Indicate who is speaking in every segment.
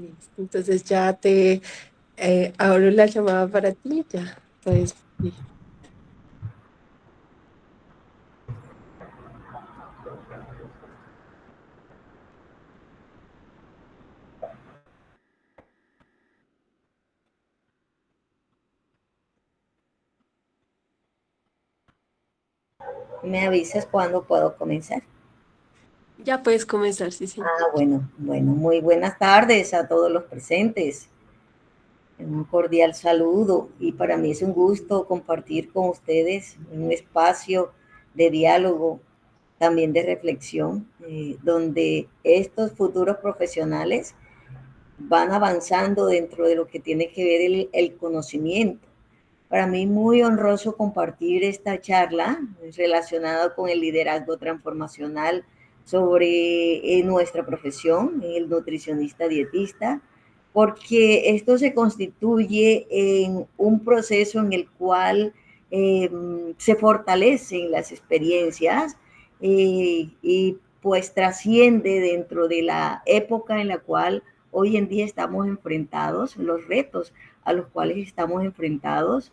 Speaker 1: Listo. Entonces ya te abro la llamada para ti, ya. Pues sí.
Speaker 2: Me avisas cuándo puedo comenzar.
Speaker 1: Ya puedes comenzar, sí, sí.
Speaker 2: Bueno, muy buenas tardes a todos los presentes. Un cordial saludo y para mí es un gusto compartir con ustedes un espacio de diálogo, también de reflexión, donde estos futuros profesionales van avanzando dentro de lo que tiene que ver el conocimiento. Para mí muy honroso compartir esta charla relacionada con el liderazgo transformacional sobre nuestra profesión, el nutricionista dietista, porque esto se constituye en un proceso en el cual eh, se fortalecen las experiencias y pues trasciende dentro de la época en la cual hoy en día estamos enfrentados, los retos a los cuales estamos enfrentados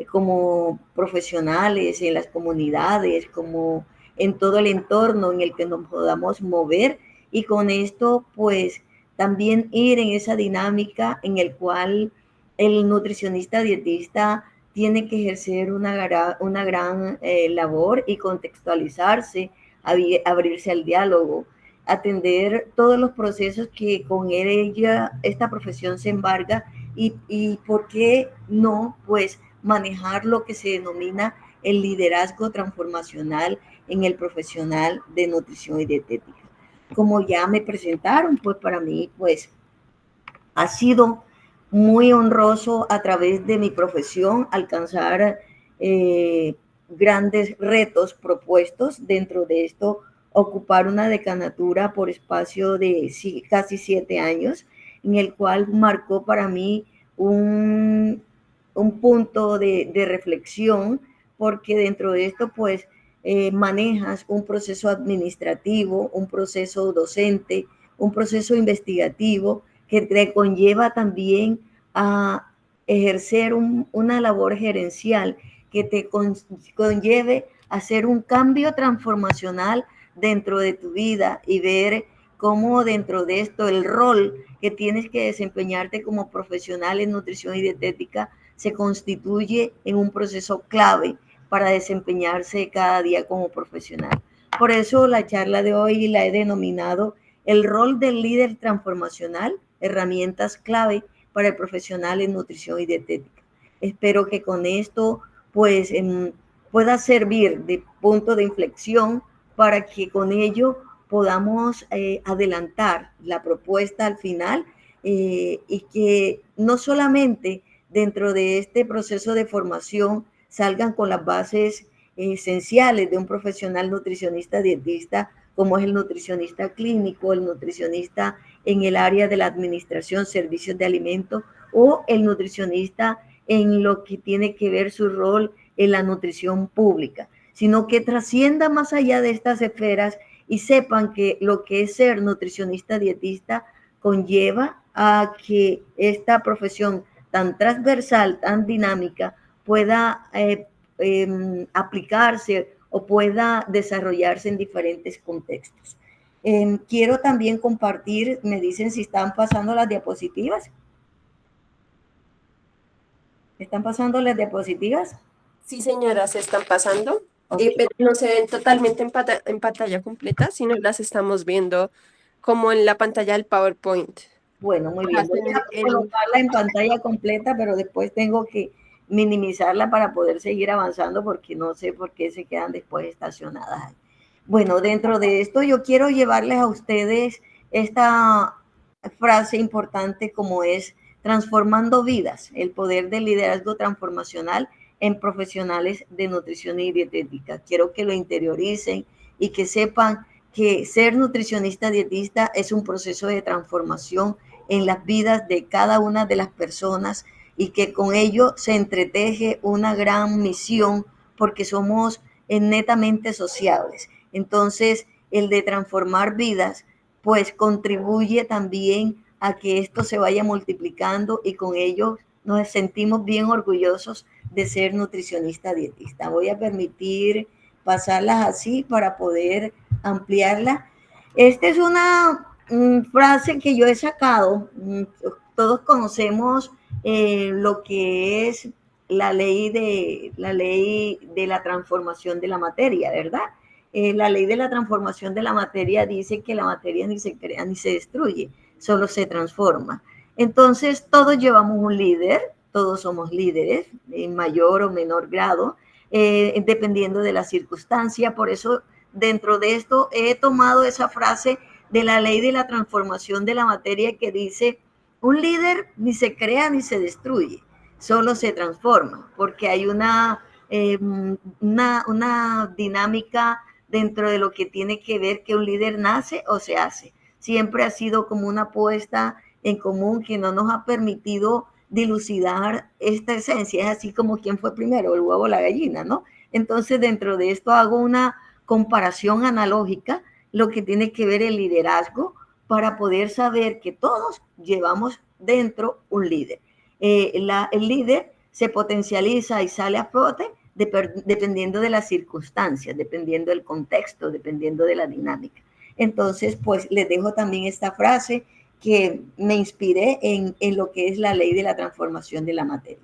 Speaker 2: como profesionales en las comunidades, como en todo el entorno en el que nos podamos mover y con esto pues también ir en esa dinámica en el cual el nutricionista dietista tiene que ejercer una gran labor y contextualizarse, abrirse al diálogo, atender todos los procesos que con ella, esta profesión se embarga y por qué no, pues manejar lo que se denomina el liderazgo transformacional en el profesional de nutrición y dietética. Como ya me presentaron, pues para mí, pues ha sido muy honroso a través de mi profesión alcanzar eh, grandes retos propuestos. Dentro de esto, ocupar una decanatura por espacio de casi 7 años, en el cual marcó para mí un punto de reflexión, porque dentro de esto, pues, manejas un proceso administrativo, un proceso docente, un proceso investigativo, que te conlleva también a ejercer una labor gerencial que te conlleve a hacer un cambio transformacional dentro de tu vida y ver cómo dentro de esto el rol que tienes que desempeñarte como profesional en nutrición y dietética se constituye en un proceso clave para desempeñarse cada día como profesional. Por eso la charla de hoy la he denominado el rol del líder transformacional, herramientas clave para el profesional en nutrición y dietética. Espero que con esto pues pueda servir de punto de inflexión para que con ello podamos adelantar la propuesta al final y que no solamente dentro de este proceso de formación salgan con las bases esenciales de un profesional nutricionista dietista, como es el nutricionista clínico, el nutricionista en el área de la administración, servicios de alimentos, o el nutricionista en lo que tiene que ver su rol en la nutrición pública, sino que trascienda más allá de estas esferas y sepan que lo que es ser nutricionista dietista conlleva a que esta profesión tan transversal, tan dinámica, pueda aplicarse o pueda desarrollarse en diferentes contextos. Quiero también compartir, me dicen si están pasando las diapositivas. ¿Están pasando las diapositivas?
Speaker 1: Sí, señora, se están pasando,
Speaker 2: Ok,
Speaker 1: pero no se ven totalmente en pantalla completa, sino las estamos viendo como en la pantalla del PowerPoint.
Speaker 2: bueno, muy
Speaker 1: Para
Speaker 2: bien. Voy
Speaker 1: hacer
Speaker 2: a
Speaker 1: el...
Speaker 2: colocarla en pantalla completa, pero después tengo que minimizarla para poder seguir avanzando porque no sé por qué se quedan después estacionadas. Bueno, dentro de esto yo quiero llevarles a ustedes esta frase importante como es transformando vidas, el poder del liderazgo transformacional en profesionales de nutrición y dietética. Quiero que lo interioricen y que sepan que ser nutricionista dietista es un proceso de transformación en las vidas de cada una de las personas y que con ello se entreteje una gran misión porque somos netamente sociables. Entonces, el de transformar vidas, pues contribuye también a que esto se vaya multiplicando y con ello nos sentimos bien orgullosos de ser nutricionista dietista. Voy a permitir pasarlas así para poder ampliarla. Esta es una frase que yo he sacado. Todos conocemos lo que es la ley de la transformación de la materia, ¿verdad? La ley de la transformación de la materia dice que la materia ni se crea ni se destruye, solo se transforma. Entonces, todos llevamos un líder, todos somos líderes, en mayor o menor grado, dependiendo de la circunstancia. Por eso, dentro de esto, he tomado esa frase de la ley de la transformación de la materia que dice, un líder ni se crea ni se destruye, solo se transforma, porque hay una dinámica dentro de lo que tiene que ver que un líder nace o se hace. Siempre ha sido como una apuesta en común que no nos ha permitido dilucidar esta esencia. Es así como quién fue primero, el huevo o la gallina, ¿no? Entonces, dentro de esto hago una comparación analógica, lo que tiene que ver el liderazgo, para poder saber que todos llevamos dentro un líder. El líder se potencializa y sale a flote dependiendo de las circunstancias, dependiendo del contexto, dependiendo de la dinámica. Entonces, pues les dejo también esta frase que me inspiré en lo que es la ley de la transformación de la materia.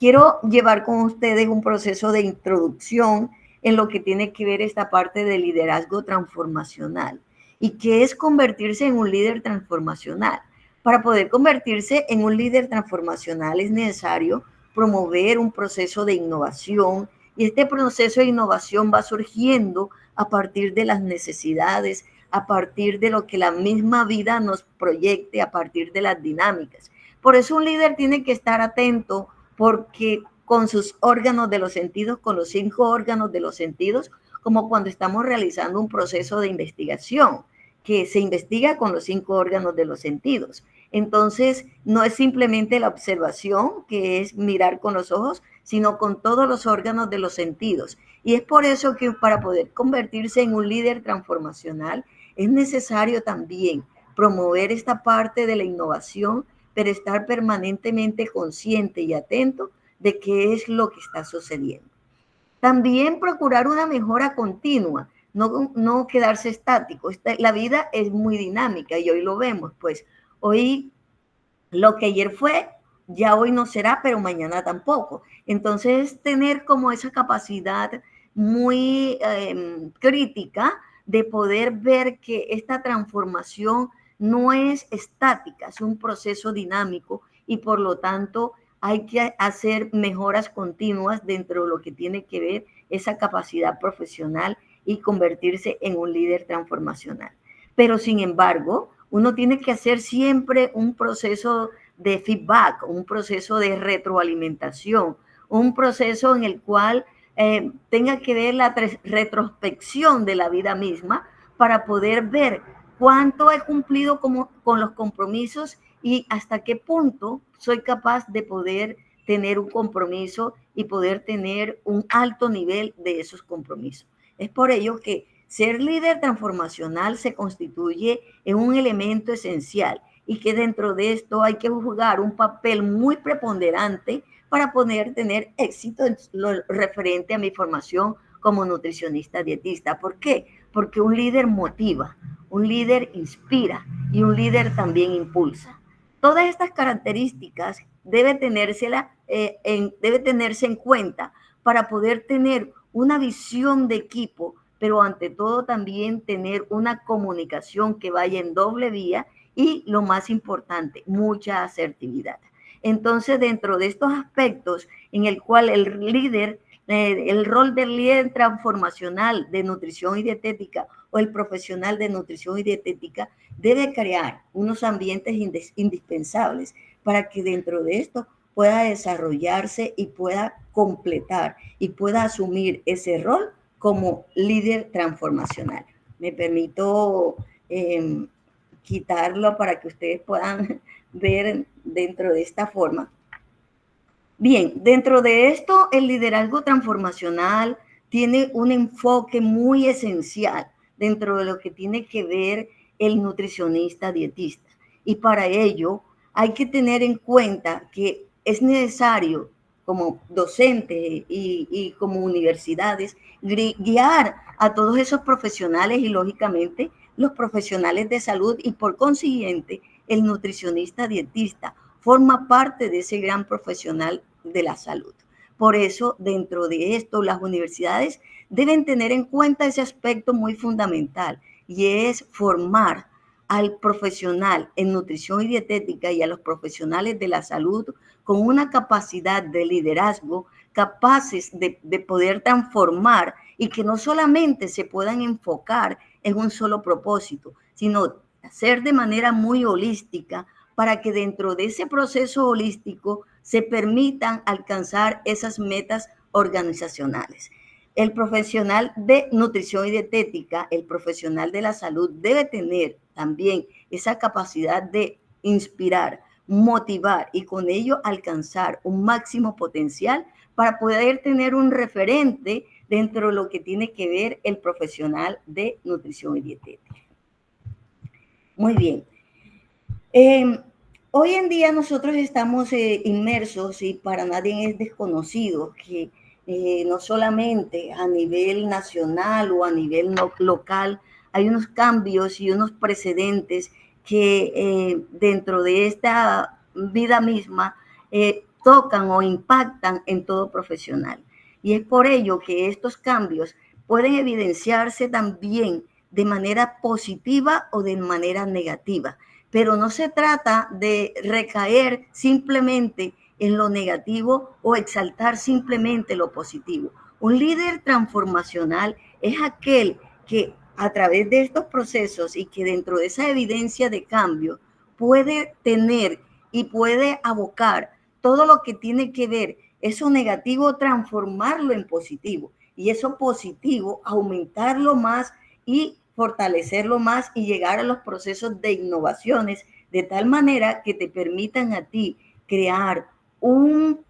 Speaker 2: Quiero llevar con ustedes un proceso de introducción en lo que tiene que ver esta parte del liderazgo transformacional y que es convertirse en un líder transformacional. Para poder convertirse en un líder transformacional es necesario promover un proceso de innovación y este proceso de innovación va surgiendo a partir de las necesidades, a partir de lo que la misma vida nos proyecte, a partir de las dinámicas. Por eso un líder tiene que estar atento porque con sus órganos de los sentidos, con los 5 órganos de los sentidos, como cuando estamos realizando un proceso de investigación, que se investiga con los 5 órganos de los sentidos. Entonces, no es simplemente la observación, que es mirar con los ojos, sino con todos los órganos de los sentidos. Y es por eso que para poder convertirse en un líder transformacional, es necesario también promover esta parte de la innovación, pero estar permanentemente consciente y atento de qué es lo que está sucediendo. También procurar una mejora continua, no quedarse estático. La vida es muy dinámica y hoy lo vemos, pues hoy lo que ayer fue, ya hoy no será, pero mañana tampoco. Entonces, tener como esa capacidad muy crítica de poder ver que esta transformación no es estática, es un proceso dinámico y por lo tanto hay que hacer mejoras continuas dentro de lo que tiene que ver esa capacidad profesional y convertirse en un líder transformacional. Pero sin embargo, uno tiene que hacer siempre un proceso de feedback, un proceso de retroalimentación, un proceso en el cual tenga que ver la retrospección de la vida misma para poder ver cuánto he cumplido con los compromisos y hasta qué punto soy capaz de poder tener un compromiso y poder tener un alto nivel de esos compromisos. Es por ello que ser líder transformacional se constituye en un elemento esencial y que dentro de esto hay que jugar un papel muy preponderante para poder tener éxito en lo referente a mi formación como nutricionista dietista. ¿Por qué? Porque un líder motiva, un líder inspira y un líder también impulsa. Todas estas características debe tenerse en cuenta para poder tener una visión de equipo, pero ante todo también tener una comunicación que vaya en doble vía y lo más importante, mucha asertividad. Entonces, dentro de estos aspectos en el cual el rol del líder transformacional de nutrición y dietética o el profesional de nutrición y dietética debe crear unos ambientes indispensables para que dentro de esto pueda desarrollarse y pueda completar y pueda asumir ese rol como líder transformacional. Me permito quitarlo para que ustedes puedan ver dentro de esta forma. Bien, dentro de esto, el liderazgo transformacional tiene un enfoque muy esencial dentro de lo que tiene que ver el nutricionista dietista. y para ello hay que tener en cuenta que es necesario como docentes y como universidades guiar a todos esos profesionales y lógicamente los profesionales de salud y por consiguiente el nutricionista dietista forma parte de ese gran profesional de la salud. Por eso, dentro de esto, las universidades deben tener en cuenta ese aspecto muy fundamental y es formar al profesional en nutrición y dietética y a los profesionales de la salud con una capacidad de liderazgo, capaces de poder transformar y que no solamente se puedan enfocar en un solo propósito, sino hacer de manera muy holística para que dentro de ese proceso holístico se permitan alcanzar esas metas organizacionales. El profesional de nutrición y dietética, el profesional de la salud, debe tener también esa capacidad de inspirar, motivar y con ello alcanzar un máximo potencial para poder tener un referente dentro de lo que tiene que ver el profesional de nutrición y dietética. Muy bien. Hoy en día nosotros estamos inmersos y para nadie es desconocido que no solamente a nivel nacional o a nivel local hay unos cambios y unos precedentes que dentro de esta vida misma tocan o impactan en todo profesional. Y es por ello que estos cambios pueden evidenciarse también de manera positiva o de manera negativa. Pero no se trata de recaer simplemente en lo negativo o exaltar simplemente lo positivo. Un líder transformacional es aquel que a través de estos procesos y que dentro de esa evidencia de cambio puede tener y puede abocar todo lo que tiene que ver eso negativo, transformarlo en positivo y eso positivo, aumentarlo más y fortalecerlo más y llegar a los procesos de innovaciones de tal manera que te permitan a ti crear un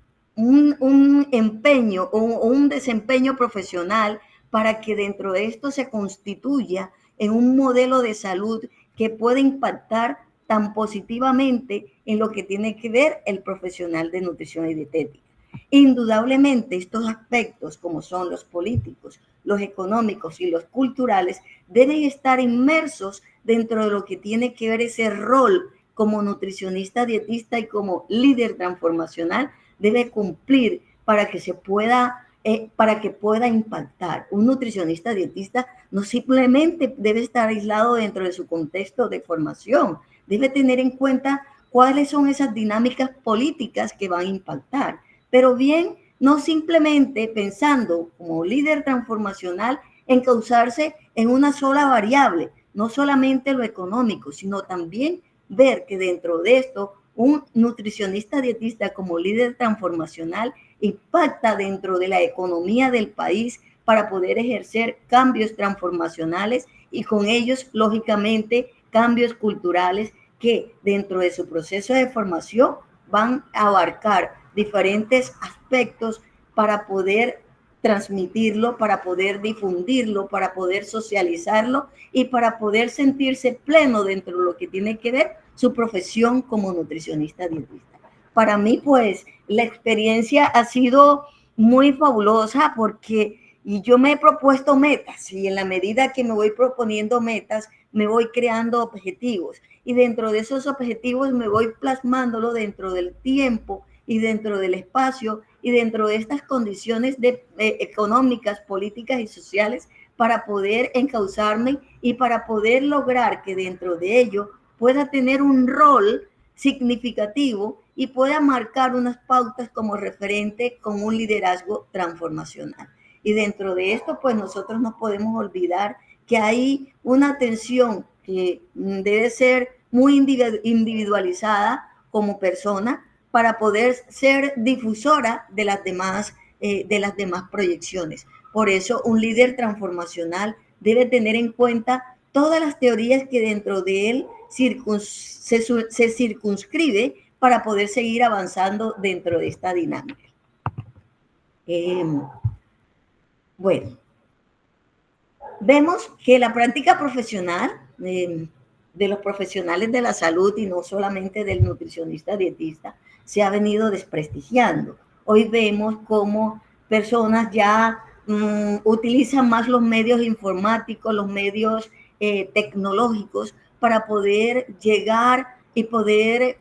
Speaker 2: empeño o un desempeño profesional para que dentro de esto se constituya en un modelo de salud que puede impactar tan positivamente en lo que tiene que ver el profesional de nutrición y dietética. Indudablemente estos aspectos, como son los políticos, los económicos y los culturales, deben estar inmersos dentro de lo que tiene que ver ese rol como nutricionista, dietista y como líder transformacional, debe cumplir para que se pueda para que pueda impactar. Un nutricionista dietista no simplemente debe estar aislado dentro de su contexto de formación, debe tener en cuenta cuáles son esas dinámicas políticas que van a impactar, pero bien, no simplemente pensando como líder transformacional en causarse en una sola variable, no solamente lo económico, sino también ver que dentro de esto un nutricionista dietista como líder transformacional impacta dentro de la economía del país para poder ejercer cambios transformacionales y con ellos, lógicamente, cambios culturales que dentro de su proceso de formación van a abarcar diferentes aspectos para poder transmitirlo, para poder difundirlo, para poder socializarlo y para poder sentirse pleno dentro de lo que tiene que ver su profesión como nutricionista dietista. Para mí, pues, la experiencia ha sido muy fabulosa porque y yo me he propuesto metas y en la medida que me voy proponiendo metas, me voy creando objetivos y dentro de esos objetivos me voy plasmándolo dentro del tiempo y dentro del espacio y dentro de estas condiciones económicas, políticas y sociales para poder encauzarme y para poder lograr que dentro de ello pueda tener un rol significativo y pueda marcar unas pautas como referente con un liderazgo transformacional. Y dentro de esto, pues nosotros no podemos olvidar que hay una atención que debe ser muy individualizada como persona para poder ser difusora de las demás proyecciones. Por eso, un líder transformacional debe tener en cuenta todas las teorías que dentro de él se circunscribe para poder seguir avanzando dentro de esta dinámica. Bueno, vemos que la práctica profesional de los profesionales de la salud y no solamente del nutricionista dietista se ha venido desprestigiando. Hoy vemos cómo personas ya utilizan más los medios informáticos, los medios tecnológicos para poder llegar y poder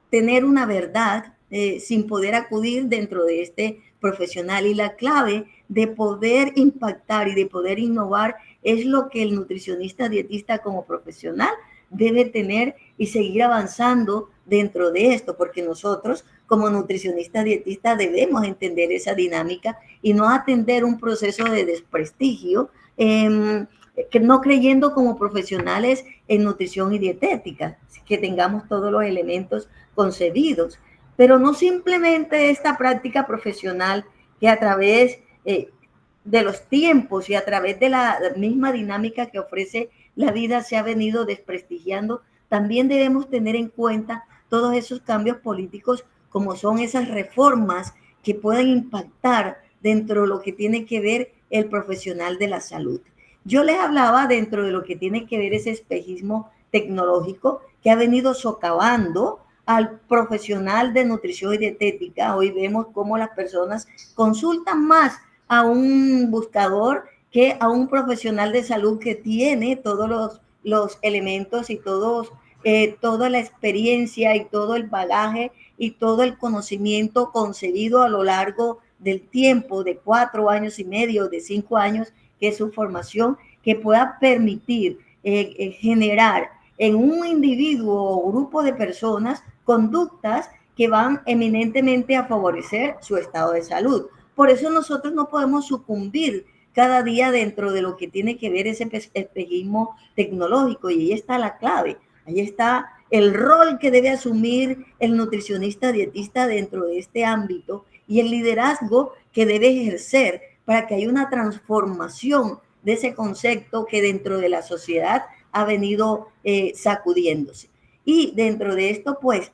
Speaker 2: tener una verdad sin poder acudir dentro de este profesional. Y la clave de poder impactar y de poder innovar es lo que el nutricionista dietista como profesional debe tener y seguir avanzando dentro de esto, porque nosotros como nutricionistas dietistas debemos entender esa dinámica y no atender un proceso de desprestigio, que no creyendo como profesionales en nutrición y dietética, que tengamos todos los elementos concebidos, pero no simplemente esta práctica profesional que a través de los tiempos y a través de la misma dinámica que ofrece la vida se ha venido desprestigiando. También debemos tener en cuenta todos esos cambios políticos, como son esas reformas que pueden impactar dentro de lo que tiene que ver el profesional de la salud. Yo les hablaba dentro de lo que tiene que ver ese espejismo tecnológico que ha venido socavando al profesional de nutrición y dietética. Hoy vemos cómo las personas consultan más a un buscador que a un profesional de salud que tiene todos los elementos y toda la experiencia y todo el bagaje y todo el conocimiento concebido a lo largo del tiempo de 4 años y medio, de 5 años, que es su formación, que pueda permitir generar en un individuo o grupo de personas conductas que van eminentemente a favorecer su estado de salud. Por eso nosotros no podemos sucumbir cada día dentro de lo que tiene que ver ese espejismo tecnológico, y ahí está la clave, ahí está el rol que debe asumir el nutricionista dietista dentro de este ámbito y el liderazgo que debe ejercer para que haya una transformación de ese concepto que dentro de la sociedad ha venido sacudiéndose. Y dentro de esto, pues,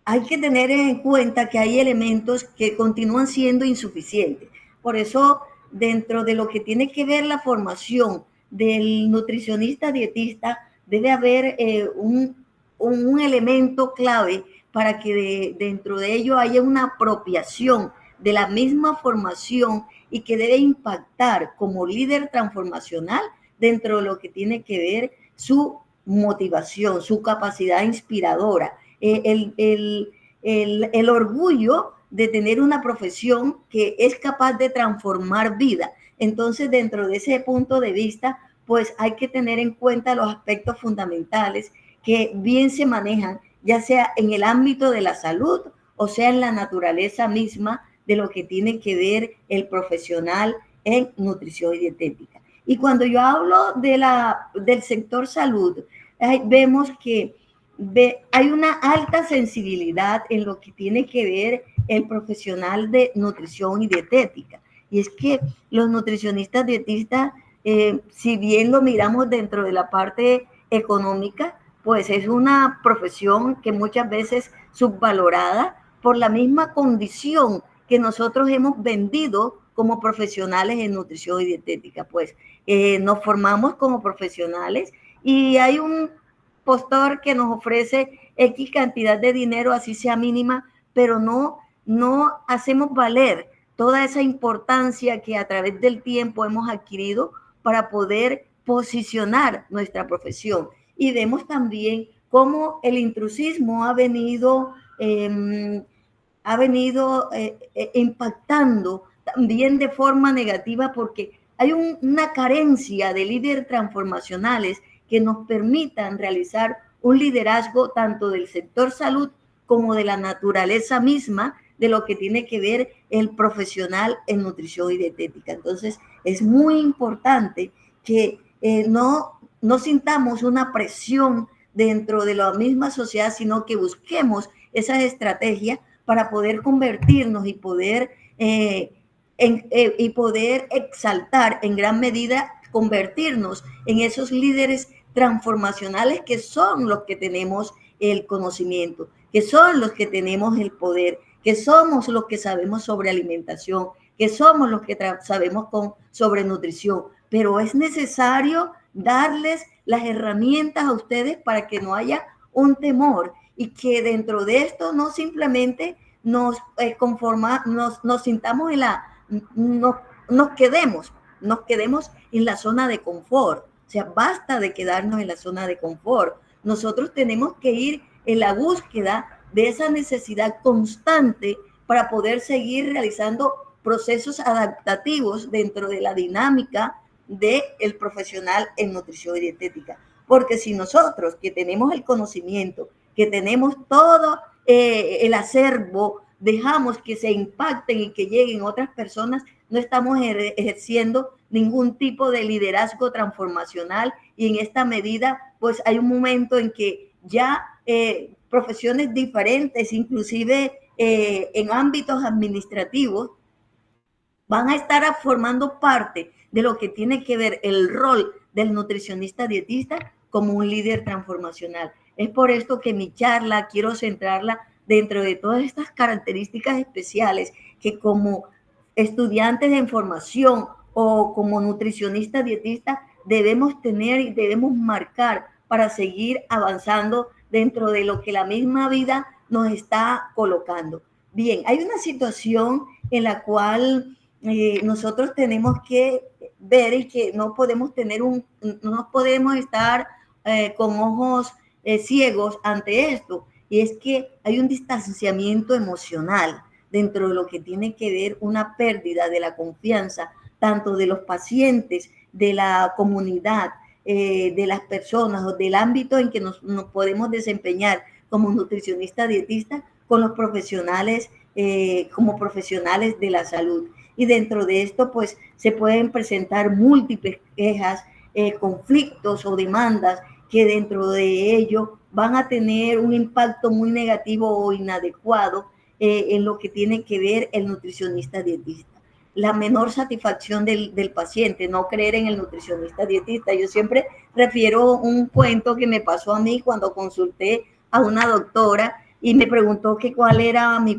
Speaker 2: hay que tener en cuenta que hay elementos que continúan siendo insuficientes. Por eso, dentro de lo que tiene que ver la formación del nutricionista dietista, debe haber un elemento clave para que dentro de ello haya una apropiación de la misma formación y que debe impactar como líder transformacional dentro de lo que tiene que ver su motivación, su capacidad inspiradora, el orgullo de tener una profesión que es capaz de transformar vida. Entonces, dentro de ese punto de vista, pues hay que tener en cuenta los aspectos fundamentales que bien se manejan, ya sea en el ámbito de la salud o sea en la naturaleza misma de lo que tiene que ver el profesional en nutrición y dietética. Y cuando yo hablo del sector salud, vemos que hay una alta sensibilidad en lo que tiene que ver el profesional de nutrición y dietética. Y es que los nutricionistas dietistas, si bien lo miramos dentro de la parte económica, pues es una profesión que muchas veces subvalorada por la misma condición que nosotros hemos vendido como profesionales en nutrición y dietética. Pues nos formamos como profesionales y hay un postor que nos ofrece X cantidad de dinero, así sea mínima, pero no hacemos valer toda esa importancia que a través del tiempo hemos adquirido para poder posicionar nuestra profesión. Y vemos también cómo el intrusismo ha venido impactando también de forma negativa, porque hay una carencia de líderes transformacionales que nos permitan realizar un liderazgo tanto del sector salud como de la naturaleza misma de lo que tiene que ver el profesional en nutrición y dietética. Entonces, es muy importante que no sintamos una presión dentro de la misma sociedad, sino que busquemos esas estrategias para poder convertirnos y poder exaltar en gran medida, convertirnos en esos líderes transformacionales que son los que tenemos el conocimiento, que son los que tenemos el poder, que somos los que sabemos sobre alimentación, que somos los que sabemos sobre nutrición, pero es necesario darles las herramientas a ustedes para que no haya un temor y que dentro de esto no simplemente nos sintamos en la, nos, nos quedemos en la zona de confort. O sea, basta de quedarnos en la zona de confort. Nosotros tenemos que ir en la búsqueda de esa necesidad constante para poder seguir realizando procesos adaptativos dentro de la dinámica del profesional en nutrición y dietética. Porque si nosotros que tenemos el conocimiento, que tenemos todo el acervo, dejamos que se impacten y que lleguen otras personas, no estamos ejerciendo ningún tipo de liderazgo transformacional y en esta medida pues hay un momento en que ya profesiones diferentes, inclusive en ámbitos administrativos, van a estar formando parte de lo que tiene que ver el rol del nutricionista dietista como un líder transformacional. Es por esto que mi charla quiero centrarla dentro de todas estas características especiales que como estudiantes en formación o como nutricionista dietista debemos tener y debemos marcar para seguir avanzando dentro de lo que la misma vida nos está colocando. Bien, hay una situación en la cual nosotros tenemos que ver y que no podemos no podemos estar con ojos ciegos ante esto, y es que hay un distanciamiento emocional dentro de lo que tiene que ver una pérdida de la confianza, tanto de los pacientes, de la comunidad, de las personas o del ámbito en que nos podemos desempeñar como nutricionista dietista con los profesionales, como profesionales de la salud. Y dentro de esto, pues, se pueden presentar múltiples quejas, conflictos o demandas que dentro de ello van a tener un impacto muy negativo o inadecuado en lo que tiene que ver el nutricionista dietista. La menor satisfacción del paciente, no creer en el nutricionista dietista. Yo siempre refiero un cuento que me pasó a mí cuando consulté a una doctora y me preguntó que cuál era mi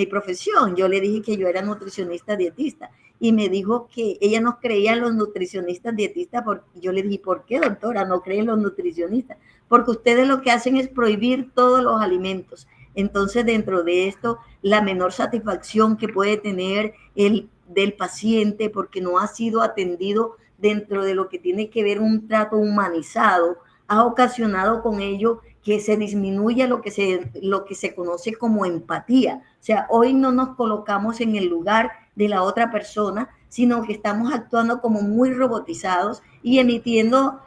Speaker 2: profesión. Yo le dije que yo era nutricionista dietista y me dijo que ella no creía en los nutricionistas dietistas. Yo le dije, ¿por qué, doctora, no creen los nutricionistas? Porque ustedes lo que hacen es prohibir todos los alimentos. Entonces, dentro de esto, la menor satisfacción que puede tener el del paciente porque no ha sido atendido dentro de lo que tiene que ver un trato humanizado, ha ocasionado con ello que se disminuya lo que se conoce como empatía. O sea, hoy no nos colocamos en el lugar de la otra persona, sino que estamos actuando como muy robotizados y emitiendo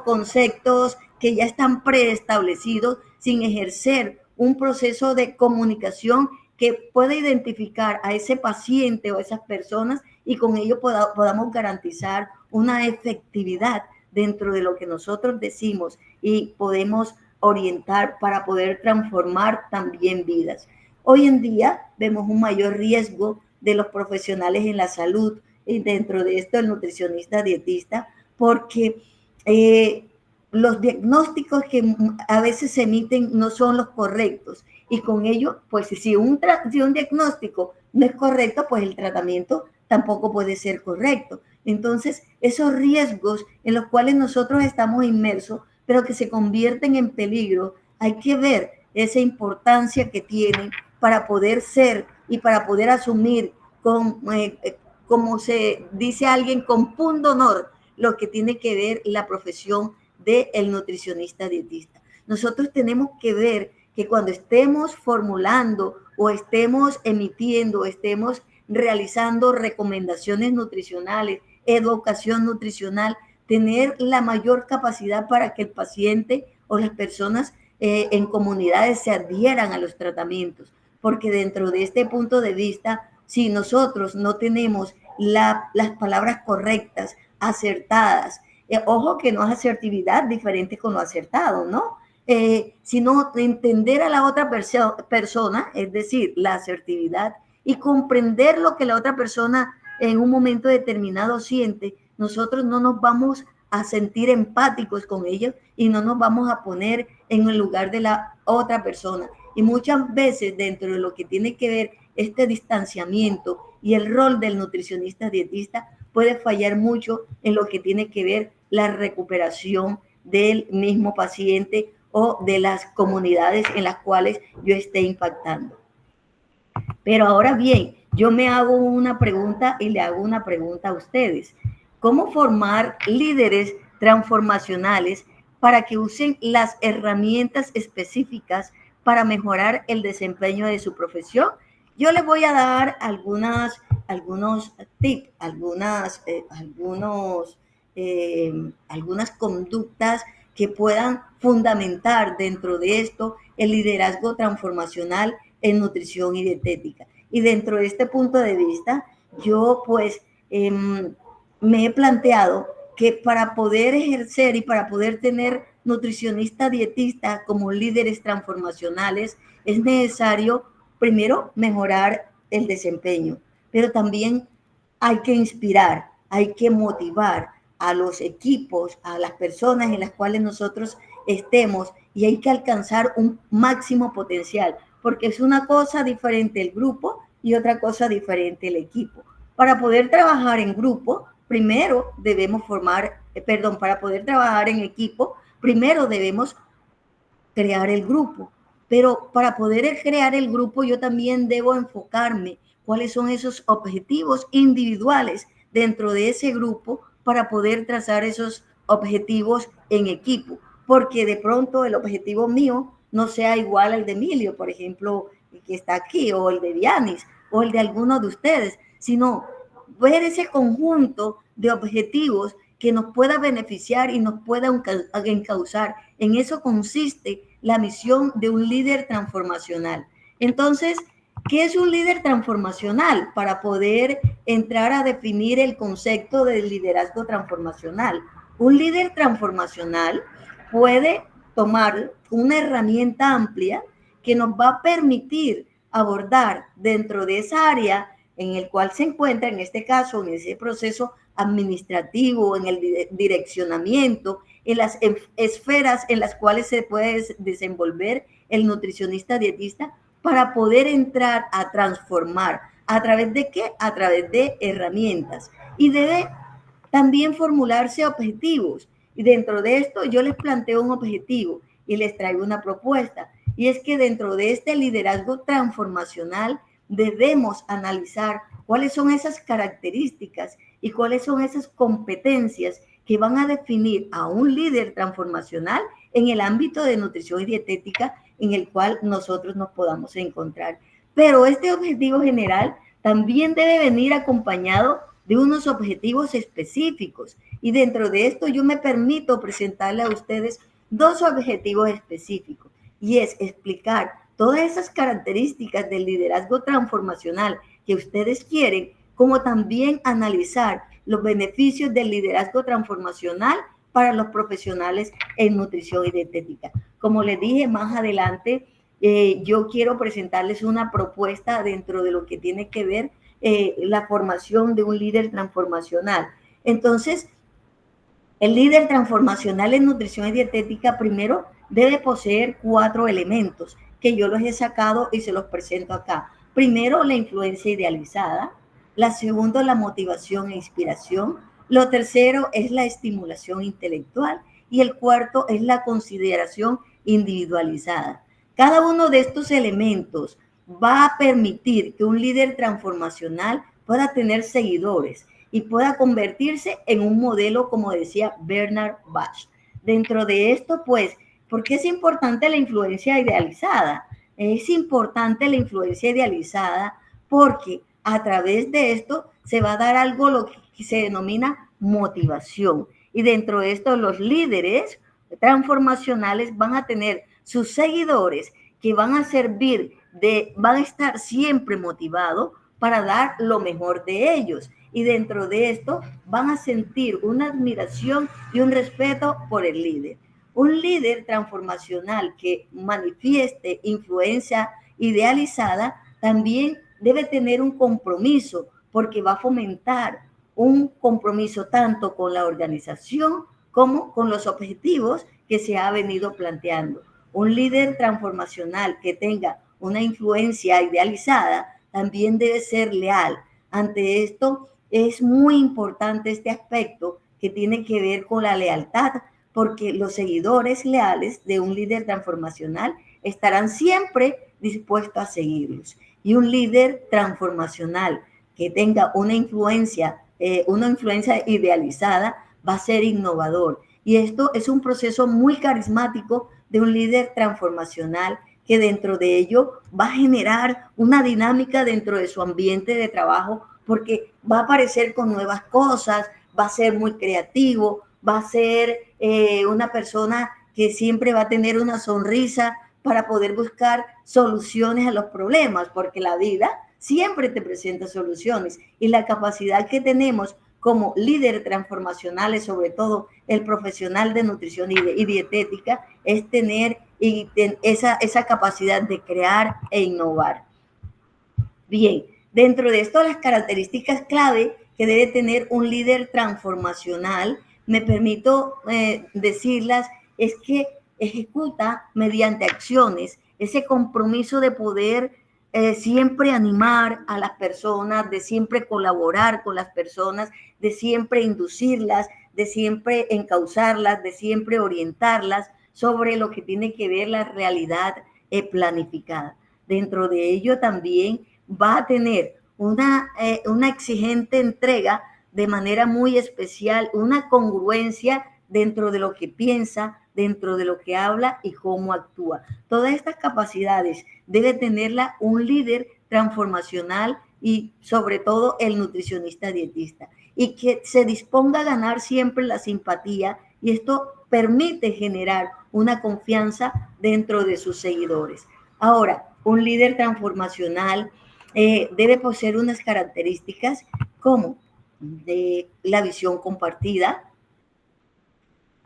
Speaker 2: conceptos que ya están preestablecidos sin ejercer un proceso de comunicación que pueda identificar a ese paciente o a esas personas y con ello podamos garantizar una efectividad dentro de lo que nosotros decimos y podemos orientar para poder transformar también vidas. Hoy en día vemos un mayor riesgo de los profesionales en la salud y dentro de esto el nutricionista dietista porque los diagnósticos que a veces se emiten no son los correctos y con ello, pues si un diagnóstico no es correcto, pues el tratamiento tampoco puede ser correcto. Entonces, esos riesgos en los cuales nosotros estamos inmersos, pero que se convierten en peligro, hay que ver esa importancia que tienen para poder ser y para poder asumir como se dice alguien, con punto honor, lo que tiene que ver la profesión del nutricionista dietista. Nosotros tenemos que ver que cuando estemos formulando o estemos emitiendo, estemos realizando recomendaciones nutricionales, educación nutricional, tener la mayor capacidad para que el paciente o las personas en comunidades se adhieran a los tratamientos, porque dentro de este punto de vista, si nosotros no tenemos las palabras correctas, acertadas, ojo que no es asertividad diferente con lo acertado, ¿no? Sino entender a la otra persona, es decir, la asertividad y comprender lo que la otra persona en un momento determinado siente, nosotros no nos vamos a sentir empáticos con ellos y no nos vamos a poner en el lugar de la otra persona. Y muchas veces dentro de lo que tiene que ver este distanciamiento y el rol del nutricionista dietista puede fallar mucho en lo que tiene que ver la recuperación del mismo paciente o de las comunidades en las cuales yo esté impactando. Pero ahora bien, yo me hago una pregunta y le hago una pregunta a ustedes. ¿Cómo formar líderes transformacionales para que usen las herramientas específicas para mejorar el desempeño de su profesión? Yo les voy a dar algunos tips, algunas conductas que puedan fundamentar dentro de esto el liderazgo transformacional en nutrición y dietética. Y dentro de este punto de vista, yo pues me he planteado que para poder ejercer y para poder tener nutricionista dietista como líderes transformacionales es necesario primero mejorar el desempeño, pero también hay que inspirar, hay que motivar a los equipos, a las personas en las cuales nosotros estemos y hay que alcanzar un máximo potencial, porque es una cosa diferente el grupo y otra cosa diferente el equipo. Para poder trabajar en grupo, primero debemos para poder trabajar en equipo, primero debemos crear el grupo. Pero para poder crear el grupo, yo también debo enfocarme cuáles son esos objetivos individuales dentro de ese grupo para poder trazar esos objetivos en equipo. Porque de pronto el objetivo mío no sea igual al de Emilio, por ejemplo, que está aquí, o el de Dianis, o el de alguno de ustedes, sino ver ese conjunto de objetivos que nos pueda beneficiar y nos pueda encauzar. En eso consiste la misión de un líder transformacional. Entonces, ¿qué es un líder transformacional? Para poder entrar a definir el concepto del liderazgo transformacional. Un líder transformacional puede tomar una herramienta amplia que nos va a permitir abordar dentro de esa área en el cual se encuentra, en este caso, en ese proceso administrativo, en el direccionamiento, en las esferas en las cuales se puede desenvolver el nutricionista dietista para poder entrar a transformar. ¿A través de qué? A través de herramientas. Y debe también formularse objetivos. Y dentro de esto yo les planteo un objetivo y les traigo una propuesta. Y es que dentro de este liderazgo transformacional debemos analizar cuáles son esas características y cuáles son esas competencias que van a definir a un líder transformacional en el ámbito de nutrición y dietética en el cual nosotros nos podamos encontrar. Pero este objetivo general también debe venir acompañado de unos objetivos específicos. Y dentro de esto yo me permito presentarle a ustedes dos objetivos específicos. Y es explicar todas esas características del liderazgo transformacional que ustedes quieren, como también analizar los beneficios del liderazgo transformacional para los profesionales en nutrición y dietética. Como les dije más adelante, yo quiero presentarles una propuesta dentro de lo que tiene que ver la formación de un líder transformacional. Entonces, el líder transformacional en nutrición y dietética primero debe poseer 4 elementos que yo los he sacado y se los presento acá. Primero, la influencia idealizada. La segunda, la motivación e inspiración. Lo tercero es la estimulación intelectual. Y el cuarto es la consideración individualizada. Cada uno de estos elementos va a permitir que un líder transformacional pueda tener seguidores y pueda convertirse en un modelo, como decía Bernard Bach. Dentro de esto, pues, ¿por qué es importante la influencia idealizada? Es importante la influencia idealizada porque a través de esto se va a dar algo lo que se denomina motivación. Y dentro de esto, los líderes transformacionales van a tener sus seguidores que van a van a estar siempre motivados para dar lo mejor de ellos. Y dentro de esto van a sentir una admiración y un respeto por el líder. Un líder transformacional que manifieste influencia idealizada también debe tener un compromiso porque va a fomentar un compromiso tanto con la organización como con los objetivos que se ha venido planteando. Un líder transformacional que tenga una influencia idealizada también debe ser leal Ante esto, es muy importante este aspecto que tiene que ver con la lealtad, porque los seguidores leales de un líder transformacional estarán siempre dispuestos a seguirlos. Y un líder transformacional que tenga una influencia idealizada, va a ser innovador. Y esto es un proceso muy carismático de un líder transformacional que dentro de ello va a generar una dinámica dentro de su ambiente de trabajo, porque va a aparecer con nuevas cosas, va a ser muy creativo, va a ser una persona que siempre va a tener una sonrisa para poder buscar soluciones a los problemas, porque la vida siempre te presenta soluciones y la capacidad que tenemos como líderes transformacionales, sobre todo el profesional de nutrición y dietética, es tener esa capacidad de crear e innovar. Bien, dentro de esto las características clave que debe tener un líder transformacional, me permito decirlas, es que ejecuta mediante acciones ese compromiso de poder siempre animar a las personas, de siempre colaborar con las personas, de siempre inducirlas, de siempre encauzarlas, de siempre orientarlas sobre lo que tiene que ver la realidad planificada. Dentro de ello también va a tener una exigente entrega de manera muy especial, una congruencia dentro de lo que piensa, dentro de lo que habla y cómo actúa. Todas estas capacidades debe tenerla un líder transformacional y sobre todo el nutricionista dietista, y que se disponga a ganar siempre la simpatía, y esto permite generar una confianza dentro de sus seguidores. Ahora, un líder transformacional debe poseer unas características como de la visión compartida,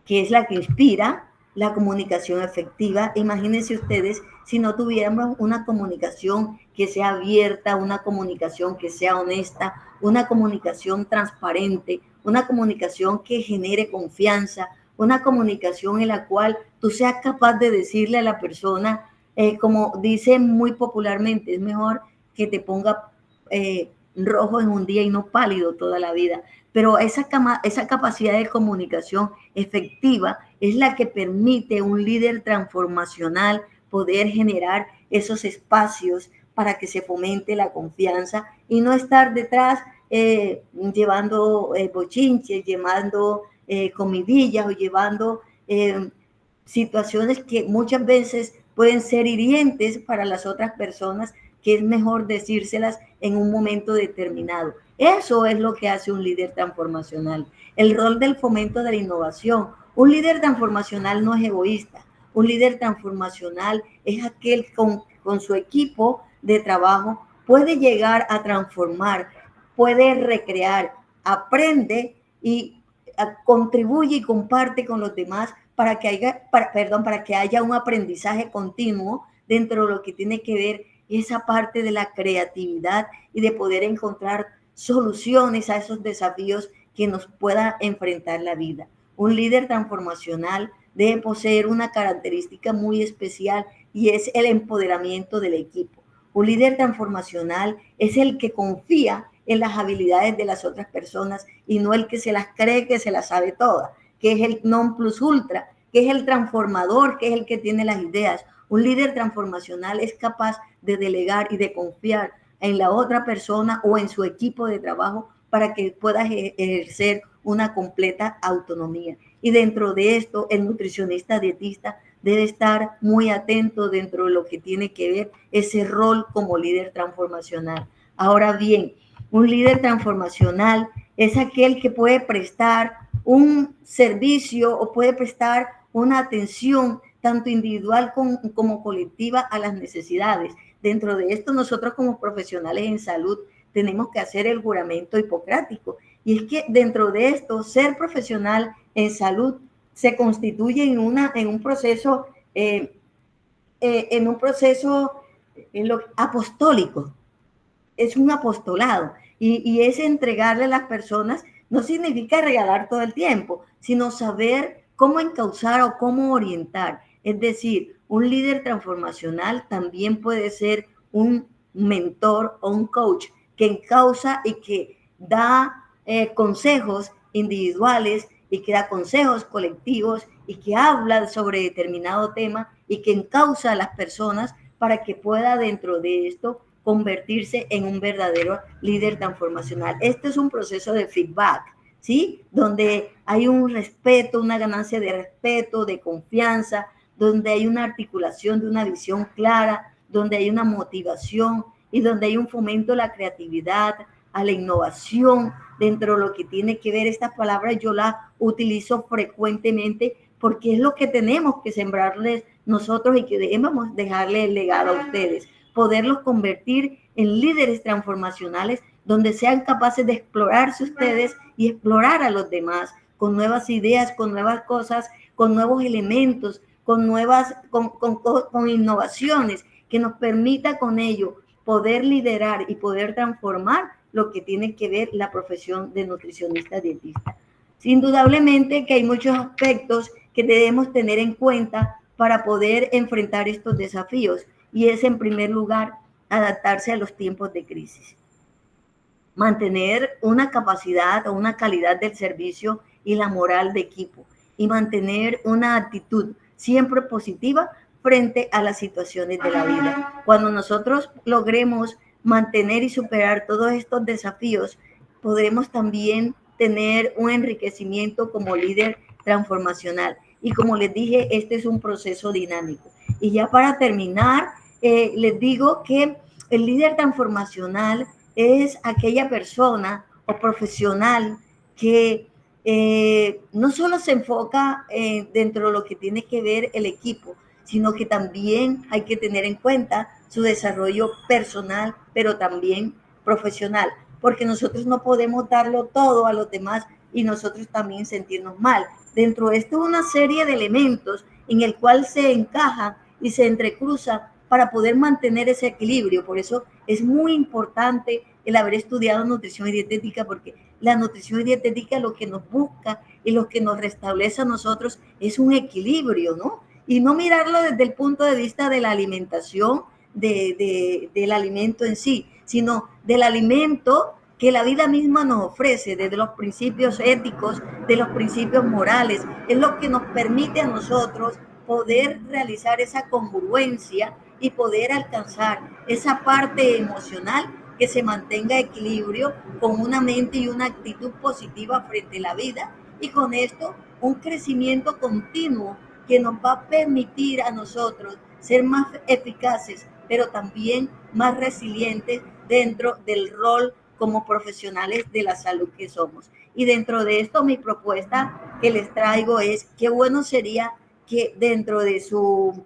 Speaker 2: que es la que inspira la comunicación efectiva. Imagínense ustedes si no tuviéramos una comunicación que sea abierta, una comunicación que sea honesta, una comunicación transparente, una comunicación que genere confianza, una comunicación en la cual tú seas capaz de decirle a la persona, como dicen muy popularmente, es mejor que te ponga rojo en un día y no pálido toda la vida. Pero esa capacidad de comunicación efectiva es la que permite a un líder transformacional poder generar esos espacios para que se fomente la confianza y no estar detrás llevando bochinches, llevando comidillas o llevando situaciones que muchas veces pueden ser hirientes para las otras personas, que es mejor decírselas en un momento determinado. Eso es lo que hace un líder transformacional. El rol del fomento de la innovación. Un líder transformacional no es egoísta. Un líder transformacional es aquel con su equipo de trabajo puede llegar a transformar, puede recrear, aprende y contribuye y comparte con los demás para que haya un aprendizaje continuo dentro de lo que tiene que ver esa parte de la creatividad y de poder encontrar soluciones a esos desafíos que nos pueda enfrentar la vida. Un líder transformacional debe poseer una característica muy especial y es el empoderamiento del equipo. Un líder transformacional es el que confía en las habilidades de las otras personas y no el que se las cree que se las sabe todas, que es el non plus ultra, que es el transformador, que es el que tiene las ideas. Un líder transformacional es capaz de delegar y de confiar en la otra persona o en su equipo de trabajo para que pueda ejercer una completa autonomía. Y dentro de esto, el nutricionista dietista debe estar muy atento dentro de lo que tiene que ver ese rol como líder transformacional. Ahora bien, un líder transformacional es aquel que puede prestar un servicio o puede prestar una atención tanto individual como colectiva a las necesidades. Dentro de esto, nosotros como profesionales en salud tenemos que hacer el juramento hipocrático. Y es que dentro de esto, ser profesional en salud se constituye en un proceso apostólico. Es un apostolado y es entregarle a las personas, no significa regalar todo el tiempo, sino saber cómo encauzar o cómo orientar. Es decir, un líder transformacional también puede ser un mentor o un coach que encausa y que da consejos individuales y que da consejos colectivos y que habla sobre determinado tema y que encausa a las personas para que pueda dentro de esto convertirse en un verdadero líder transformacional. Este es un proceso de feedback, ¿sí? Donde hay un respeto, una ganancia de respeto, de confianza, donde hay una articulación de una visión clara, donde hay una motivación y donde hay un fomento a la creatividad, a la innovación, dentro de lo que tiene que ver. Estas palabras yo las utilizo frecuentemente porque es lo que tenemos que sembrarles nosotros y que debemos dejarle el legado a ustedes, poderlos convertir en líderes transformacionales donde sean capaces de explorarse ustedes y explorar a los demás con nuevas ideas, con nuevas cosas, con nuevos elementos, con innovaciones que nos permita con ello poder liderar y poder transformar lo que tiene que ver la profesión de nutricionista dietista. Indudablemente que hay muchos aspectos que debemos tener en cuenta para poder enfrentar estos desafíos y es en primer lugar adaptarse a los tiempos de crisis, mantener una capacidad o una calidad del servicio y la moral de equipo y mantener una actitud siempre positiva frente a las situaciones de la vida. Cuando nosotros logremos mantener y superar todos estos desafíos, podremos también tener un enriquecimiento como líder transformacional. Y como les dije, este es un proceso dinámico. Y ya para terminar, les digo que el líder transformacional es aquella persona o profesional que no solo se enfoca dentro de lo que tiene que ver el equipo, sino que también hay que tener en cuenta su desarrollo personal, pero también profesional, porque nosotros no podemos darlo todo a los demás y nosotros también sentirnos mal. Dentro de esto una serie de elementos en el cual se encaja y se entrecruza para poder mantener ese equilibrio. Por eso es muy importante el haber estudiado nutrición y dietética, porque la nutrición y dietética lo que nos busca y lo que nos restablece a nosotros es un equilibrio, ¿no? Y no mirarlo desde el punto de vista de la alimentación, del alimento en sí, sino del alimento que la vida misma nos ofrece, desde los principios éticos, de los principios morales, es lo que nos permite a nosotros poder realizar esa congruencia y poder alcanzar esa parte emocional que se mantenga equilibrio con una mente y una actitud positiva frente a la vida y con esto un crecimiento continuo que nos va a permitir a nosotros ser más eficaces, pero también más resilientes dentro del rol como profesionales de la salud que somos. Y dentro de esto mi propuesta que les traigo es qué bueno sería que dentro de su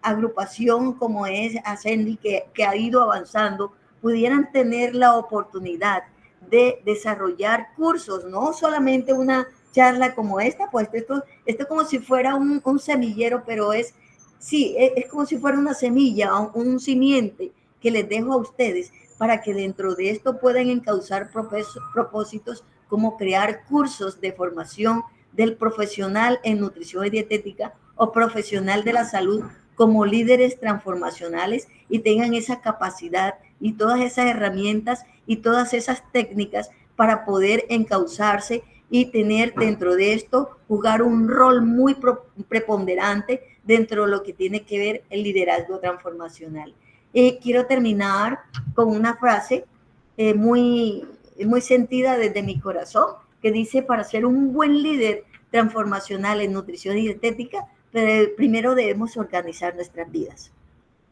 Speaker 2: agrupación como es Ascendi, que ha ido avanzando, pudieran tener la oportunidad de desarrollar cursos, no solamente una charla como esta, pues esto es como si fuera un semillero, pero sí, es como si fuera una semilla, un simiente que les dejo a ustedes para que dentro de esto puedan encauzar propósitos como crear cursos de formación del profesional en nutrición y dietética o profesional de la salud como líderes transformacionales y tengan esa capacidad y todas esas herramientas y todas esas técnicas para poder encauzarse y tener dentro de esto, jugar un rol muy preponderante dentro de lo que tiene que ver el liderazgo transformacional. Quiero terminar con una frase muy sentida desde mi corazón, que dice, para ser un buen líder transformacional en nutrición y dietética, primero debemos organizar nuestras vidas.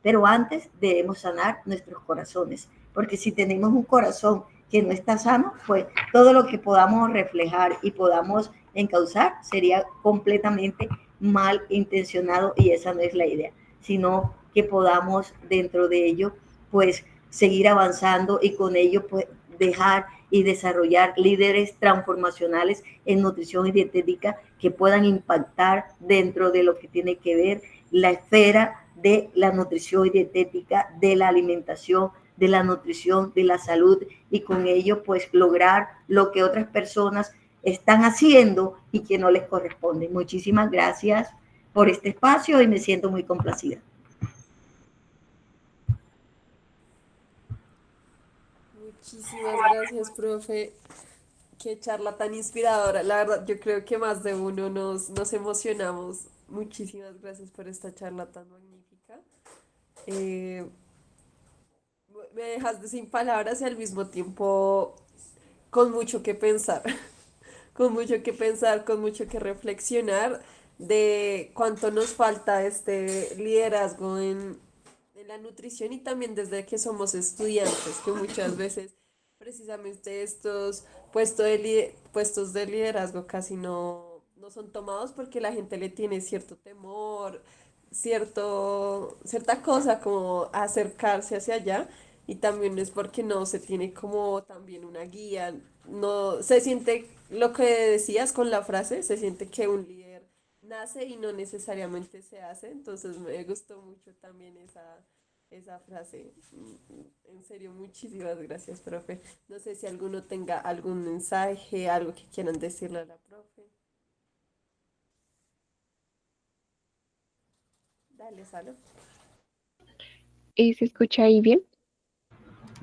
Speaker 2: Pero antes debemos sanar nuestros corazones, porque si tenemos un corazón que no está sano, pues todo lo que podamos reflejar y podamos encauzar sería completamente mal intencionado y esa no es la idea, sino que podamos dentro de ello, pues seguir avanzando y con ello pues dejar y desarrollar líderes transformacionales en nutrición y dietética que puedan impactar dentro de lo que tiene que ver la esfera de la nutrición y dietética, de la alimentación, de la nutrición, de la salud y con ello pues lograr lo que otras personas están haciendo y que no les corresponde. Muchísimas gracias por este espacio y me siento muy complacida.
Speaker 1: Muchísimas gracias, profe. Qué charla tan inspiradora. La verdad, yo creo que más de uno nos emocionamos. Muchísimas gracias por esta charla tan magnífica. Eh, Me dejaste sin palabras y al mismo tiempo con mucho que pensar. Con mucho que pensar, con mucho que reflexionar de cuánto nos falta este liderazgo en la nutrición y también desde que somos estudiantes, que muchas veces precisamente estos puestos de liderazgo casi no son tomados porque la gente le tiene cierto temor, cierta cosa como acercarse hacia allá y también es porque no se tiene como también una guía, no se siente lo que decías con la frase, se siente que un líder nace y no necesariamente se hace, entonces me gustó mucho también esa frase. En serio, muchísimas gracias, profe. No sé si alguno tenga algún mensaje, algo que quieran decirle a la profe. Dale, Salo.
Speaker 3: ¿Se escucha ahí bien?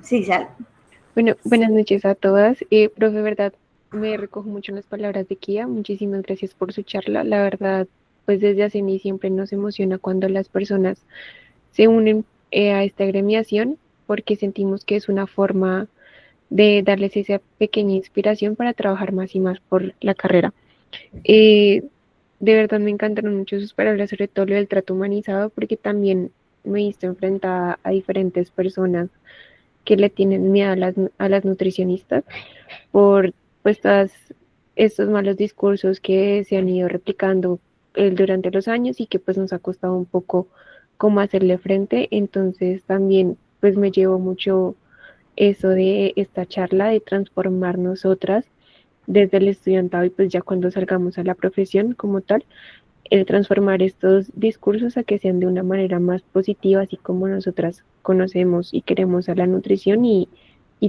Speaker 2: Sí, Sal.
Speaker 3: Bueno, buenas
Speaker 1: Sí.
Speaker 3: noches a todas. Profe, verdad, me recojo mucho en las palabras de Kia. Muchísimas gracias por su charla. La verdad, pues desde hace mí siempre nos emociona cuando las personas se unen a esta agremiación porque sentimos que es una forma de darles esa pequeña inspiración para trabajar más y más por la carrera. Eh, de verdad me encantaron mucho sus palabras, sobre todo lo del trato humanizado, porque también me he visto enfrentada a diferentes personas que le tienen miedo a las nutricionistas por pues estos malos discursos que se han ido replicando durante los años y que pues nos ha costado un poco cómo hacerle frente. Entonces también pues me llevo mucho eso de esta charla de transformar nosotras desde el estudiantado y pues ya cuando salgamos a la profesión como tal, el transformar estos discursos a que sean de una manera más positiva, así como nosotras conocemos y queremos a la nutrición y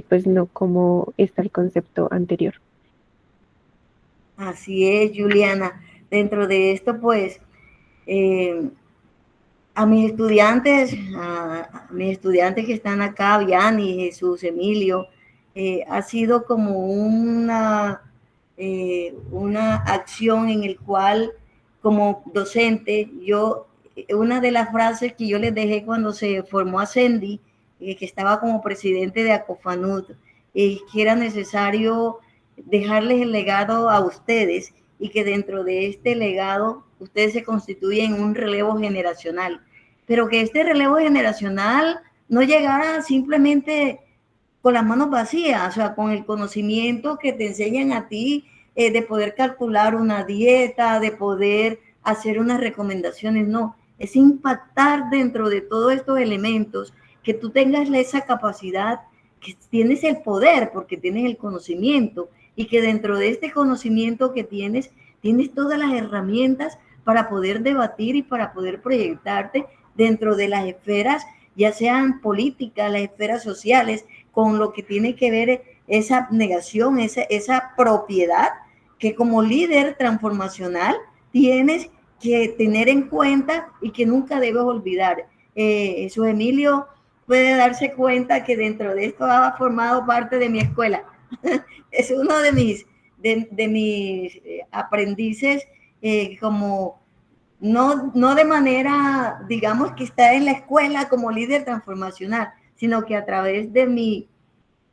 Speaker 3: pues no como está el concepto anterior.
Speaker 2: Así es, Juliana. Dentro de esto, pues, eh, a mis estudiantes que están acá, Vianney, Jesús, Emilio, ha sido como una acción en el cual, como docente, una de las frases que yo les dejé cuando se formó Ascendi, que estaba como presidente de Acofanud, que era necesario dejarles el legado a ustedes y que dentro de este legado ustedes se constituyen un relevo generacional, pero que este relevo generacional no llegara simplemente con las manos vacías, o sea, con el conocimiento que te enseñan a ti de poder calcular una dieta, de poder hacer unas recomendaciones, no, es impactar dentro de todos estos elementos, que tú tengas esa capacidad, que tienes el poder porque tienes el conocimiento y que dentro de este conocimiento que tienes todas las herramientas para poder debatir y para poder proyectarte dentro de las esferas, ya sean políticas, las esferas sociales, con lo que tiene que ver esa abnegación, esa propiedad que como líder transformacional tienes que tener en cuenta y que nunca debes olvidar. Su Emilio puede darse cuenta que dentro de esto ha formado parte de mi escuela. Es uno de mis aprendices, como no de manera, digamos, que está en la escuela como líder transformacional, sino que a través de mi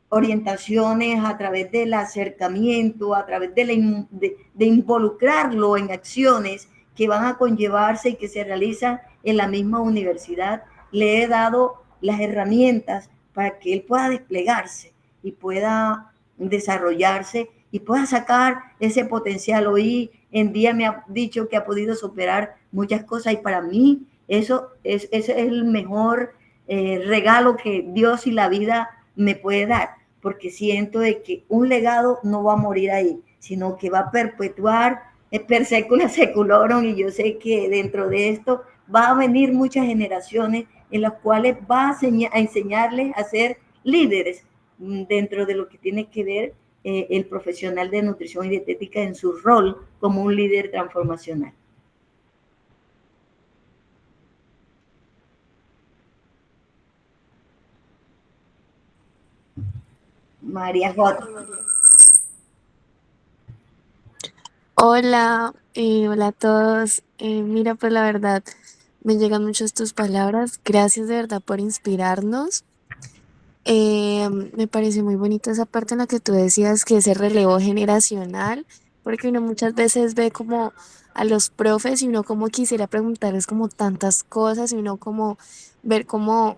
Speaker 2: orientaciones, a través del acercamiento, a través de involucrarlo en acciones que van a conllevarse y que se realizan en la misma universidad, le he dado las herramientas para que él pueda desplegarse y pueda desarrollarse y pueda sacar ese potencial. Hoy en día me ha dicho que ha podido superar muchas cosas y para mí ese es el mejor regalo que Dios y la vida me puede dar, porque siento de que un legado no va a morir ahí, sino que va a perpetuar per secula seculorum, y yo sé que dentro de esto va a venir muchas generaciones en las cuales va a enseñarles a ser líderes dentro de lo que tiene que ver el profesional de nutrición y dietética en su rol como un líder transformacional. María J.
Speaker 1: Hola, María.
Speaker 4: Hola, hola a todos. Mira, pues la verdad, me llegan muchas tus palabras. Gracias de verdad por inspirarnos. Me pareció muy bonita esa parte en la que tú decías que ese relevo generacional, porque uno muchas veces ve como a los profes y uno como quisiera preguntarles como tantas cosas y uno como ver como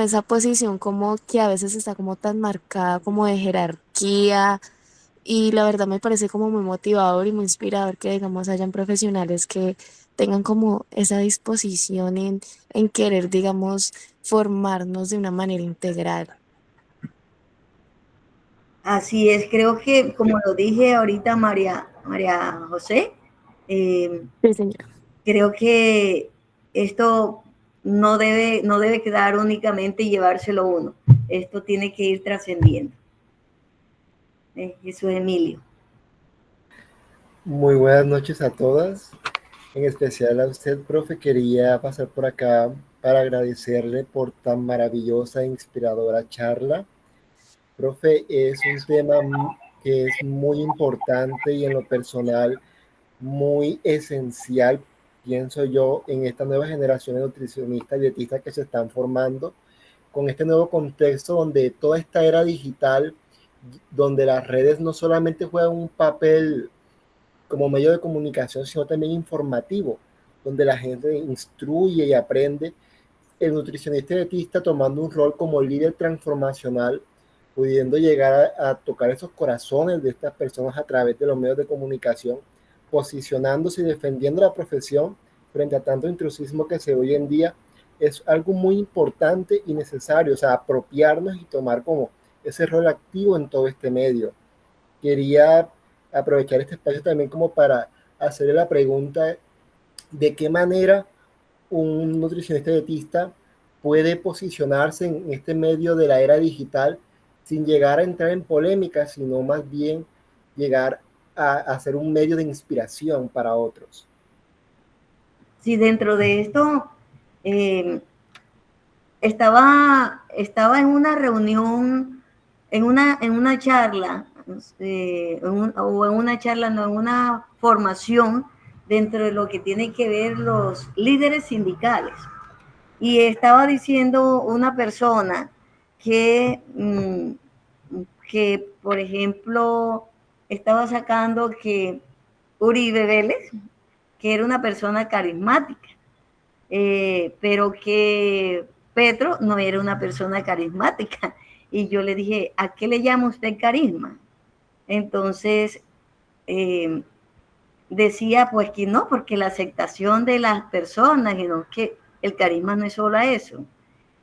Speaker 4: esa posición como que a veces está como tan marcada como de jerarquía y la verdad me parece como muy motivador y muy inspirador que, digamos, hayan profesionales que tengan como esa disposición en querer, digamos, formarnos de una manera integral.
Speaker 2: Así es, creo que como lo dije ahorita María José,
Speaker 4: Sí, señora.
Speaker 2: creo que esto no debe quedar únicamente y llevárselo uno. Esto tiene que ir trascendiendo. Jesús Emilio.
Speaker 5: Muy buenas noches a todas, en especial a usted, profe. Quería pasar por acá para agradecerle por tan maravillosa e inspiradora charla. Profe, es un tema que es muy importante y en lo personal muy esencial, pienso yo, en esta nueva generación de nutricionistas y dietistas que se están formando con este nuevo contexto donde toda esta era digital, donde las redes no solamente juegan un papel como medio de comunicación, sino también informativo, donde la gente instruye y aprende. El nutricionista y dietista tomando un rol como líder transformacional, pudiendo llegar a tocar esos corazones de estas personas a través de los medios de comunicación, posicionándose y defendiendo la profesión frente a tanto intrusismo que se ve hoy en día, es algo muy importante y necesario, o sea, apropiarnos y tomar como ese rol activo en todo este medio. Quería aprovechar este espacio también como para hacerle la pregunta de qué manera un nutricionista dietista puede posicionarse en este medio de la era digital sin llegar a entrar en polémica, sino más bien llegar a ser un medio de inspiración para otros.
Speaker 2: Sí, dentro de esto eh, estaba en una reunión, en una charla, o en una charla, no, en una formación dentro de lo que tiene que ver los líderes sindicales. Y estaba diciendo una persona que, que por ejemplo, estaba sacando que Uribe Vélez, que era una persona carismática, pero que Petro no era una persona carismática. Y yo le dije, ¿a qué le llama usted carisma? Entonces, eh, decía pues que no, porque la aceptación de las personas, y no, que el carisma no es solo eso.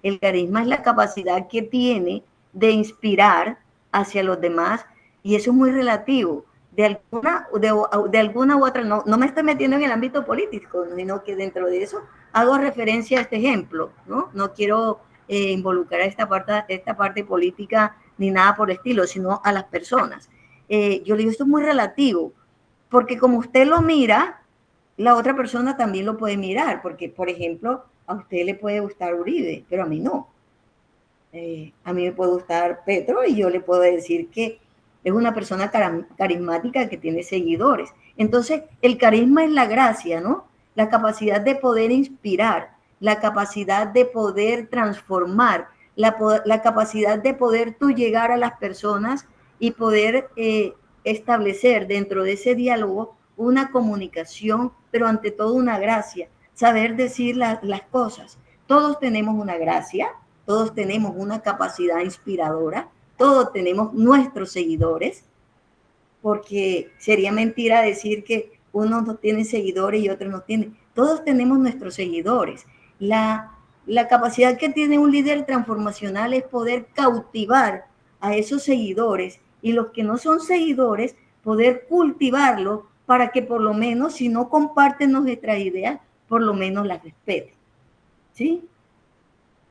Speaker 2: El carisma es la capacidad que tiene de inspirar hacia los demás y eso es muy relativo. De alguna u otra, no me estoy metiendo en el ámbito político, sino que dentro de eso hago referencia a este ejemplo, ¿no? No quiero involucrar esta parte política ni nada por el estilo, sino a las personas. Yo le digo, esto es muy relativo, porque como usted lo mira, la otra persona también lo puede mirar, porque, por ejemplo, a usted le puede gustar Uribe, pero a mí no. A mí me puede gustar Petro y yo le puedo decir que es una persona carismática que tiene seguidores. Entonces, el carisma es la gracia, ¿no? La capacidad de poder inspirar, la capacidad de poder transformar, la capacidad de poder tú llegar a las personas y poder establecer dentro de ese diálogo una comunicación, pero ante todo una gracia, saber decir las cosas. Todos tenemos una gracia, todos tenemos una capacidad inspiradora, todos tenemos nuestros seguidores, porque sería mentira decir que uno no tiene seguidores y otro no tiene. Todos tenemos nuestros seguidores. La capacidad que tiene un líder transformacional es poder cautivar a esos seguidores y los que no son seguidores, poder cultivarlos para que por lo menos, si no comparten nuestras ideas, por lo menos las respeten. ¿Sí?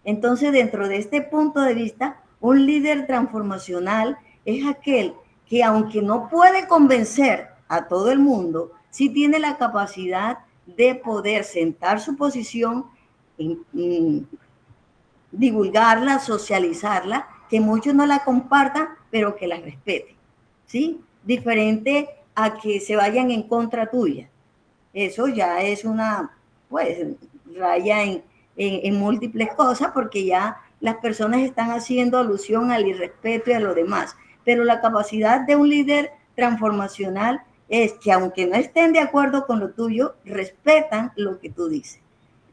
Speaker 2: Entonces, dentro de este punto de vista, un líder transformacional es aquel que, aunque no puede convencer a todo el mundo, sí tiene la capacidad de poder sentar su posición, divulgarla, socializarla, que muchos no la compartan, pero que la respeten, ¿sí? Diferente a que se vayan en contra tuya. Eso ya es una, pues, raya en múltiples cosas, porque ya las personas están haciendo alusión al irrespeto y a lo demás. Pero la capacidad de un líder transformacional es que aunque no estén de acuerdo con lo tuyo, respetan lo que tú dices.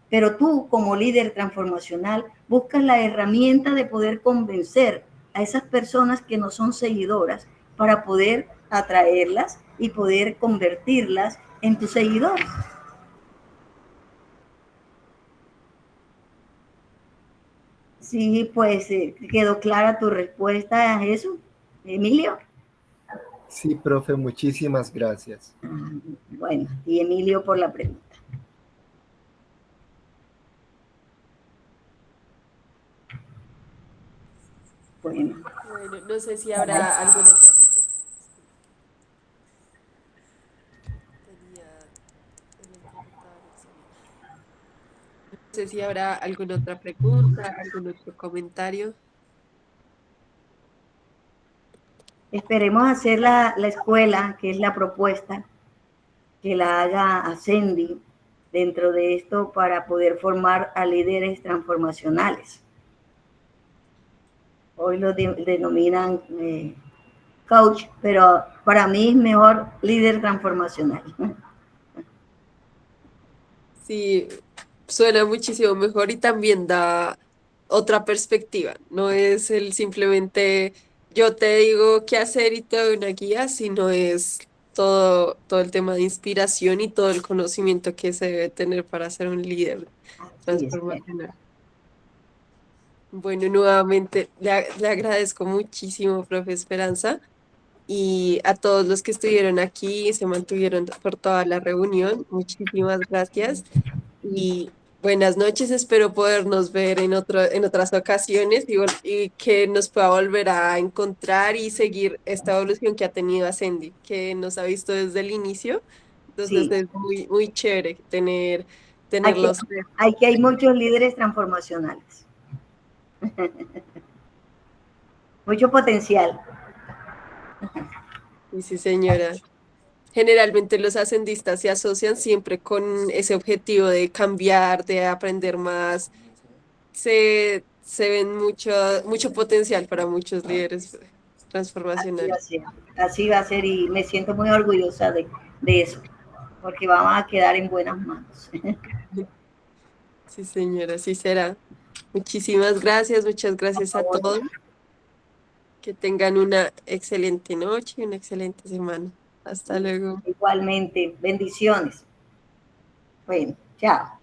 Speaker 2: Pero tú, como líder transformacional, buscas la herramienta de poder convencer a esas personas que no son seguidoras para poder atraerlas y poder convertirlas en tus seguidores. Sí, pues quedó clara tu respuesta a eso, Emilio.
Speaker 5: Sí, profe, muchísimas gracias.
Speaker 2: Bueno, y Emilio por la pregunta. Bueno,
Speaker 1: no sé si habrá alguna otra. No sé si habrá alguna otra pregunta, algún otro comentario.
Speaker 2: esperemos hacer la escuela, que es la propuesta, que la haga Ascendi dentro de esto para poder formar a líderes transformacionales. Hoy lo denominan coach, pero para mí es mejor líder transformacional.
Speaker 1: Sí, suena muchísimo mejor y también da otra perspectiva. No es el simplemente yo te digo qué hacer y te doy una guía, sino es todo el tema de inspiración y todo el conocimiento que se debe tener para ser un líder
Speaker 2: Así es.
Speaker 1: transformacional. Bueno, nuevamente le agradezco muchísimo, profe Esperanza, y a todos los que estuvieron aquí y se mantuvieron por toda la reunión. Muchísimas gracias y buenas noches. Espero podernos ver en otras ocasiones y que nos pueda volver a encontrar y seguir esta evolución que ha tenido Ascendi, que nos ha visto desde el inicio. Entonces
Speaker 2: Sí,
Speaker 1: es muy chévere
Speaker 2: aquí,
Speaker 1: tenerlos.
Speaker 2: aquí hay muchos líderes transformacionales. Mucho potencial.
Speaker 1: Y sí, señora. Generalmente los ascendistas se asocian siempre con ese objetivo de cambiar, de aprender más. Se ven mucho potencial para muchos líderes
Speaker 2: Así va
Speaker 1: transformacionales.
Speaker 2: a ser, así va a ser y me siento muy orgullosa de eso, porque vamos a quedar en buenas manos.
Speaker 1: Sí, señora, sí será. Muchísimas gracias, muchas
Speaker 2: Por
Speaker 1: gracias a
Speaker 2: favor,
Speaker 1: todos. Que tengan una excelente noche y una excelente semana. Hasta luego.
Speaker 2: igualmente, bendiciones. Bueno, chao.